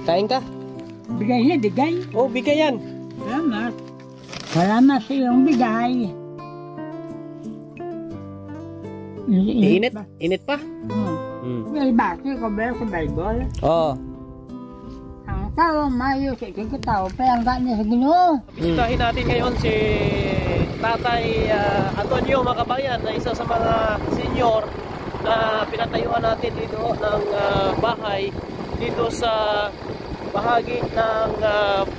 Kain ka? Bigay niya, bigay. Oh, bigay yan. Salamat. Salamat sa iyong bigay. Init? Init pa? May baki ko ba sa Bible? Oo. Ang tao, mayo sa ikong tao, palangga niya sa Ginoo. Bisitahin natin ngayon si Tatay Antonio Makabayan na isa sa mga senior na pinatayuan natin dito ng bahay dito sa bahagi ng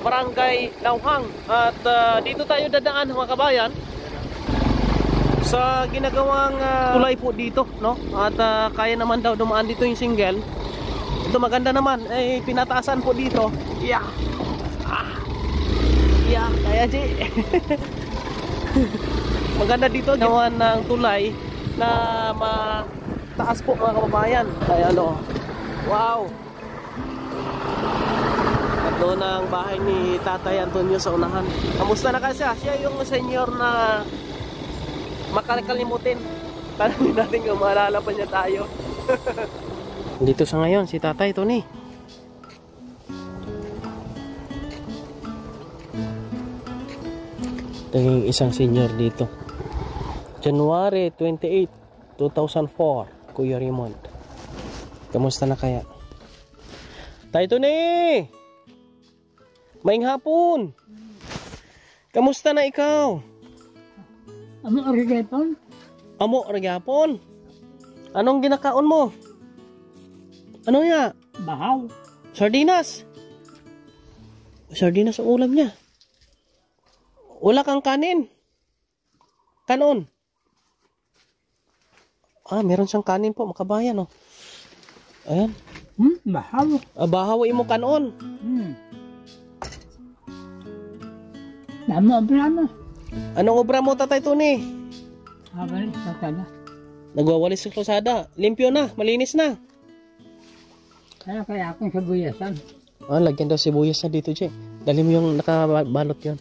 Barangay Lauhang. At dito tayo dadaan mga kabayan sa ginagawang tulay po dito, no? At kaya naman daw dumaan dito yung single. Ito maganda naman, eh pinataasan po dito. Yeah. Yeah, kaya G. Maganda dito gawan ng tulay na mataas po mga kababayan. Kaya ano, wow. At doon ang bahay ni Tatay Antonio sa unahan. Kamusta na kasi siya yung senior na makakalimutin. Tanongin natin kung maalala pa niya tayo. Dito sa ngayon si Tatay Tony. Ito yung isang senior dito. January 28, 2004, Kuya Raymond. Kamusta na kaya? Tay Tony! Maing hapon! Kamusta na ikaw? Amo origapon? Amo origapon? Anong ginakaon mo? Ano niya? Bahaw. Sardinas. Sardinas ang ulam niya. Wala kang kanin. Kanon. Meron siyang kanin po, makabayan, oh. Ayan. Bahaw. Bahaw mo kanon. Damo obra mo. Anong obra mo, Tatay Tony? Walis sa kalsada. Nagwawalis sa kalsada. Limpyo na, malinis na. Kaya akong sabuyasan. Lagyan daw sibuyas na dito, Che. Dali mo yung nakabalot yun.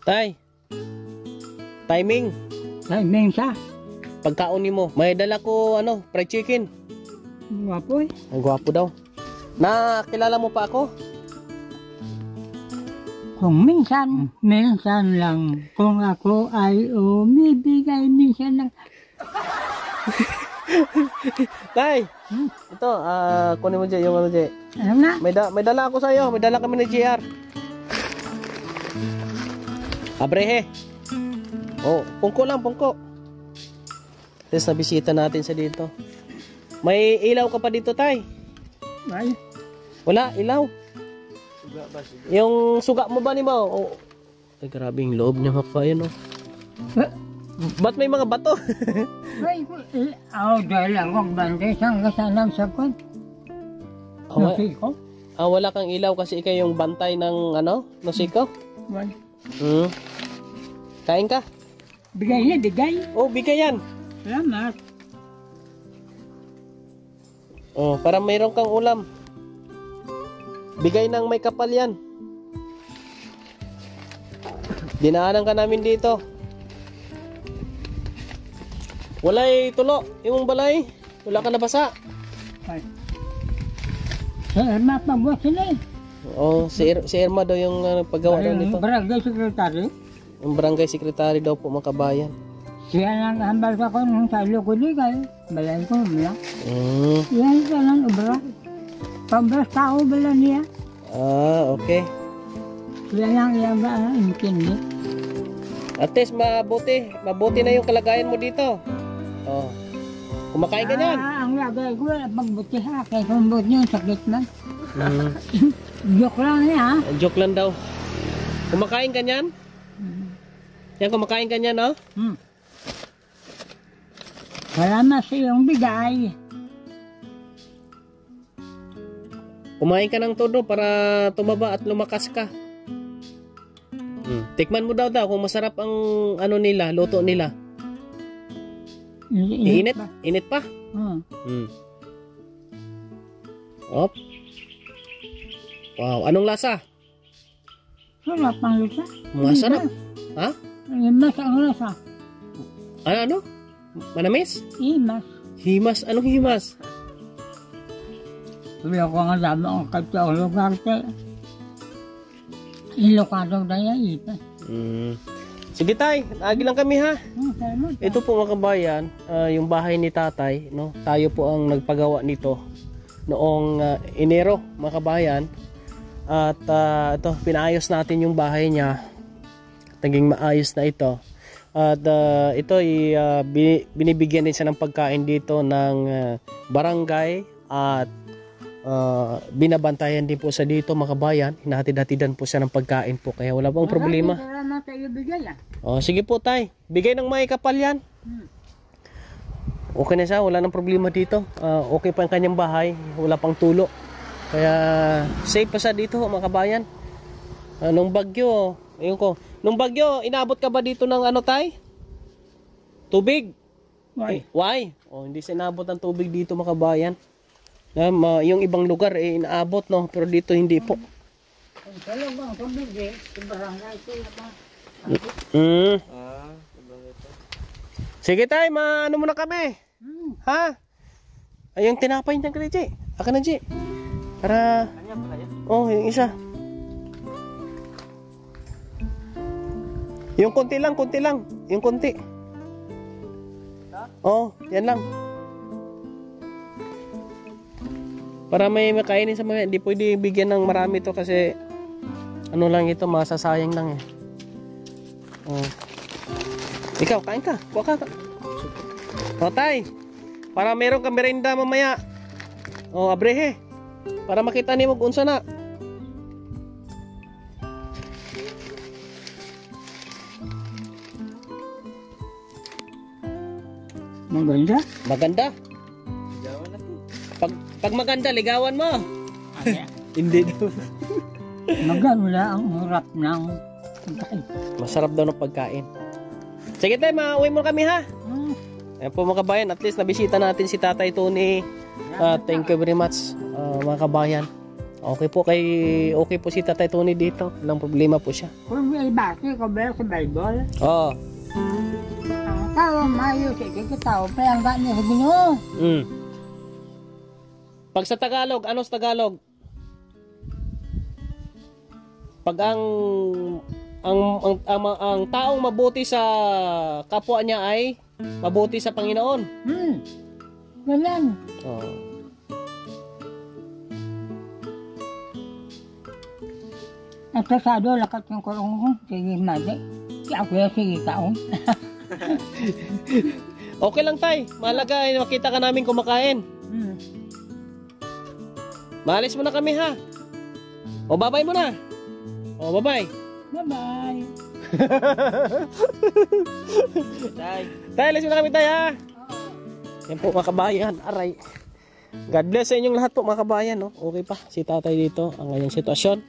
Tay. Timing. Timing siya. Pagkaon mo. May dala ko, fried chicken. Gwapo eh. Ang gwapo daw. Nakilala mo pa ako? Kung minsan lang. Kung ako ay umibigay minsan lang. Tay, ito, kunin mo dyan yung ano dyan. Ano na? May dala ako sa'yo, may dala kami ng JR. Abrehe. Pungko lang, pungko. Tapos nabisita natin sa dito. May ilaw ka pa dito, Tay? Ay. Wala, ilaw. Suga ba? Yung suga mo ba ni mo? Ay, grabe yung loob niya makabayan, oh. Ba't may mga bato? Ay, dahil akong bantay saan kasalang sakot. Nasiko? Wala kang ilaw kasi ikaw yung bantay ng nasiko? Wala. Kain ka? Bigay niya, bigay. Oh, bigay yan. Salamat. Para mayroon kang ulam. Bigay ng may kapal yan. Dinaanan ka namin dito. Walay tulo, yung balay. Wala ka nabasa. Ay. Si Irma pagbuhat sila eh. Si Irma daw yung paggawa daw nito. Barangay secretary? Yung barangay secretary daw po, makabayan. Siya lang hambal sa ko nung sa Lukuligay. Balay ko, bala. Yan siya lang ubra. Pabras tao bala niya. Okay. Siya lang yan ba, intindi. At least mabuti na yung kalagayan mo dito. Kumakain ka niyan. Ang lagay ko, magbuti ha. Kaya kung buti yung sakit man. Joke lang niya ha. Joke lang daw. Kumakain ka niyan? Yan, kumakain ka niyan, no? Salamat sa iyong bigay. Kumain ka ng todo para tumaba at lumakas ka. Tikman mo daw kung masarap ang nila, luto nila. Init pa? Op. Wow, anong lasa? Sarap ang lasa. Masarap. Ha? Himas ang lasa. Ano? Manamis? Himas. Himas? Anong himas? Wala ko nga dami ang katsa lugar te. Ilokado na yan ito. Sige tay, agi lang kami ha. Salamat. Ito po mga kabayan, yung bahay ni tatay, no? Tayo po ang nagpagawa nito noong Enero mga kabayan. At ito, pinaayos natin yung bahay niya. Naging maayos na ito. At ito binibigyan din siya ng pagkain dito ng barangay at binabantayan din po sa dito mga kabayan. Hinahatid-hatidan po siya ng pagkain po kaya wala pong problema. Salamat sa iyo bigay Sige po tay, bigay ng may kapal yan. Okay na siya, wala nang problema dito. Okay pa ang kanyang bahay, wala pang tulo. Kaya safe pa siya dito mga kabayan. Nung bagyo, ayun ko. Nung bagyo, inabot ka ba dito ng ano tay? Tubig? Why? Hindi siya inabot ng tubig dito mga kabayan. Yung ibang lugar inaabot no, pero dito hindi po. Talagang tubig sa barangay ko ba? Sige tay, ano muna kami? Ha? Ay, yung tinapay niyan ka na, G. Aka na, G. Para... yung isa. Yung konti lang. Yung konti. Yan lang. Para may makainin sa mga, hindi pwede bigyan ng marami to kasi ano lang ito, masasayang lang eh. Ikaw, kain ka. Kuha ka. Tay, para meron ka merienda mamaya. Abrehe. Para makita ni mo kung unsa na. Maganda? Maganda. Pag maganda, ligawan mo. Hindi daw. Maganda ang harap ng pagkain. Masarap daw ng pagkain. Sige tayo, mauwi mo kami ha. Ayan po mga kabayan, at least nabisita natin si Tatay Tony. Thank you very much mga kabayan. Okay po si Tatay Tony dito. Walang problema po siya. Kung may bati ko ba sa Bible? Oo. Ang tao mayo sa tao, palangga niya sa Ginoo. Pag sa Tagalog, ano sa Tagalog? Pag ang taong mabuti sa kapwa niya ay mabuti sa Panginoon. Ganyan. At kasado, lakat yung kurong ko. Sige, mali. Ako yung sige taong. Okay lang tay. Mahalaga ay makita ka namin kumakain. Maalis mo na kami ha. Bye-bye mo na. Bye-bye. Bye-bye. Tay, alis mo na kami tay ha. Yan po mga kabayan. Aray. God bless sa inyong lahat po mga kabayan. No? Okay pa si tatay dito. Ang ngayong sitwasyon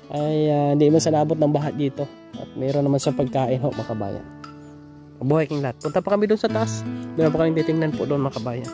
ay hindi man sa nabot ng baha dito. At mayroon naman sa pagkain ho mga kabayan. Mabuhay kang lahat. Punta pa kami doon sa taas. Meron pa kami titingnan po doon mga kabayan.